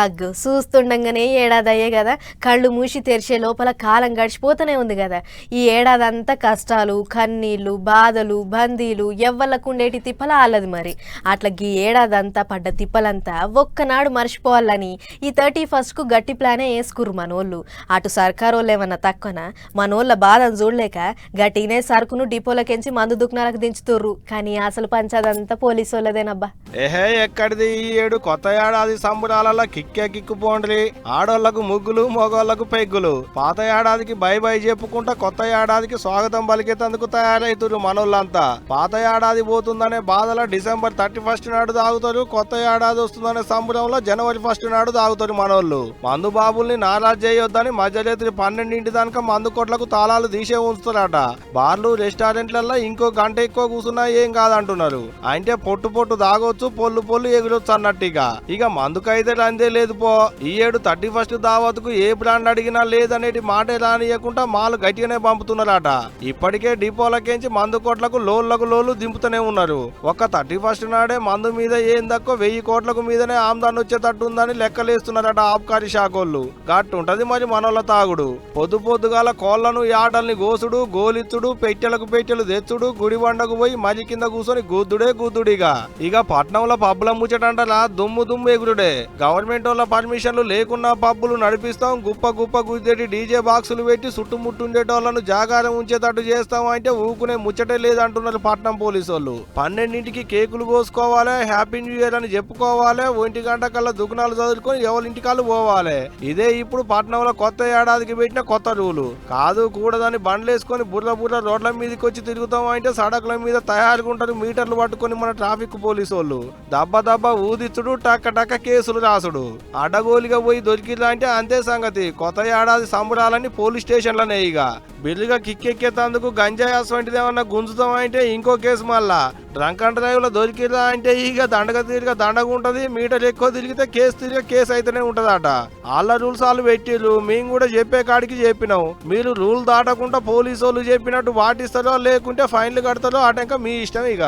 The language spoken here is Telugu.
అగ్గు చూస్తుండగానే ఏడాది అయ్యే కదా, కళ్ళు మూసి తెరిచే లోపల కాలం గడిచిపోతూనే ఉంది కదా. ఈ ఏడాదంతా కష్టాలు, కన్నీళ్ళు, బాధలు, బందీలు, ఎవ్వళ్ళకుండేటి తిప్పల ఆలది. మరి అట్లా ఈ ఏడాదంతా పడ్డ తిప్పలంతా ఒక్కనాడు మర్చిపోవాలని ఈ 31కు గట్టి ప్లానే వేసుకుర్రు మనోళ్ళు. అటు సర్కారోళ్ళు ఏమన్నా తక్కువన, మనోళ్ళ బాధను చూడలేక గట్టినే సరుకును డిపోలకెంచి మందు దుకాణాలకు దించుతుర్రు. కానీ అసలు పంచదంతా పోలీసు వాళ్ళదేనబ్బా. ఏహే ఎక్కడిది ఈ ఏడు కొత్త ఏడాది సంబరాలలో కిక్కిపోండ్రి. ఆడోళ్లకు ముగ్గులు, మగోళ్లకు పెగ్గులు. పాత ఏడాదికి బై బై చెప్పుకుంటా కొత్త ఏడాదికి స్వాగతం పలికేందుకు తయారైతురు మనోళ్ళంతా. పాత ఏడాది పోతుందనే బాధలో డిసెంబర్ 31 నాడు తాగుతారు. కొత్త ఏడాది వస్తుందనే సంబరంలో జనవరి 1 నాడు తాగుతారు మనోళ్ళు. మందు బాబుల్ని నారాజు చేయొద్దని మధ్యరాత్రి 12 దాకా మందు కొట్లకు తాళాలు తీసే ఉంచుతారట. బార్లు, రెస్టారెంట్లలో ఇంకో గంట ఎక్కువ కూర్చున్నా ఏం కాదంటున్నారు. అంటే పొట్టు తాగొచ్చు, పొల్లు ఎగురొచ్చు అన్నట్టుగా. ఇక మందుకైతే రందే లేదు పో. ఈ ఏడు 31 దావత్కు ఏ బ్రాండ్ అడిగినా లేదనేటి మాటే రానియకుండా మాలు గట్టిగానే పంపుతున్నారట. ఇప్పటికే డిపోలకేంచి మందు కొట్లకు లోళ్లకు దింపుతూనే ఉన్నారు. ఒక్క 31 నాడే మందు మీద ఏం తక్కువ 1000 కోట్లకు మీదనే ఆమ్దాన్ని వచ్చేటట్టుందని లెక్కలేస్తున్నారట ఆబ్కారీ శాఖోళ్ళు. గట్టుంటది మరి మనోళ్ళ తాగుడు. పొద్దుగాల కోళ్లను, యాటల్ని గోసుడు, గోలిచ్చుడు, పెట్టెలు తెచ్చుడు, గుడి బండకు పోయి మది కింద కూర్చొని గుద్దుడిగా. ఇక పట్నంలో పబ్బుల ముచ్చటంటలా దుమ్ము ఎగురుడే. గవర్నమెంట్ వాళ్ళ పర్మిషన్లు లేకున్నా పబ్బులు నడిపిస్తాం, గుప్ప గుద్దేటి డీజే బాక్సులు పెట్టి చుట్టుముట్టుండేటోళ్లను జాగారం ఉంచేటట్టు చేస్తాం అంటే ఊకునే ముచ్చటే లేదంటున్నారు పట్నం పోలీసు వాళ్ళు. 12ంటికి కేకులు కోసుకోవాలి, హ్యాపీ న్యూ ఇయర్ అని చెప్పుకోవాలి, 1 గంట కల్లా దుకాణాలు చదువుకొని ఎవరింటికాళ్ళు పోవాలి. ఇదే ఇప్పుడు పట్నంలో కొత్త ఏడాదికి పెట్టిన కొత్త రూలు. కాదు కూడదని బండ్లేసుకొని బుర్ర రోడ్ల మీదకి వచ్చి తిరుగుతాం అంటే సడకుల మీద తయారుకుంటారు మీటర్లు పట్టుకొని మన ట్రాఫిక్ పోలీసు వాళ్ళు. దబ్బ ఊదిచ్చుడు, టక్క కేసులు రాసుడు. అడ్డగోలిగా పోయి దొరికిలా అంటే అంతే సంగతి. కొత్త ఏడాది సంబరాలని పోలీస్ స్టేషన్లనే. ఇక బిల్లుగా కిక్కెక్కేందుకు గంజాయి వంటిది ఏమన్నా గుంజుతాం అంటే ఇంకో కేసు. మళ్ళా డ్రంక్ అండ్ డ్రైవ్ లో దొరికిరా అంటే ఇక దండగా ఉంటది. మీటర్ ఎక్కువ తిరిగితే కేసు అయితేనే ఉంటదట. వాళ్ళ రూల్స్ వాళ్ళు పెట్టిర్రు, మేము కూడా చెప్పే కాడికి చెప్పినాం. మీరు రూల్ దాటకుండా పోలీసు వాళ్ళు చెప్పినట్టు పాటిస్తారో లేకుంటే ఫైన్లు కడతారో అటంక మీ ఇష్టం ఇక.